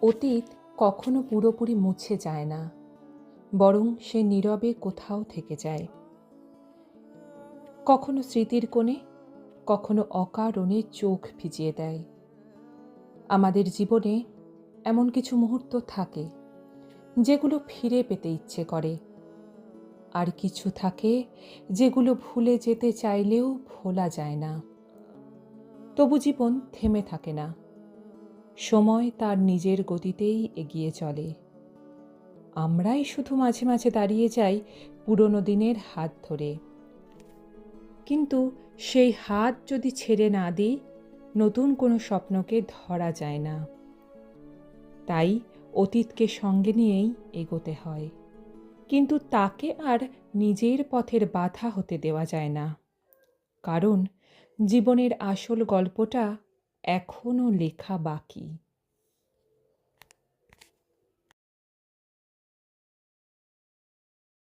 অতীত কখনো পুরোপুরি মুছে যায় না, বরং সে নীরবে কোথাও থেকে যায়। কখনো স্মৃতির কোণে, কখনো অকারণে চোখ ভিজিয়ে দেয়। আমাদের জীবনে এমন কিছু মুহূর্ত থাকে যেগুলো ফিরে পেতে ইচ্ছে করে, আর কিছু থাকে যেগুলো ভুলে যেতে চাইলেও ভোলা যায় না। তবু জীবন থেমে থাকে না, সময় তার নিজের গতিতেই এগিয়ে চলে। আমরাই শুধু মাঝে মাঝে দাঁড়িয়ে যাই পুরনো দিনের হাত ধরে, কিন্তু সেই হাত যদি ছেড়ে না দিই, নতুন কোনো স্বপ্নকে ধরা যায় না। তাই অতীতকে সঙ্গে নিয়েই এগোতে হয়, কিন্তু তাকে আর নিজের পথের বাধা হতে দেওয়া যায় না। কারণ জীবনের আসল গল্পটা এখনো লেখা বাকি।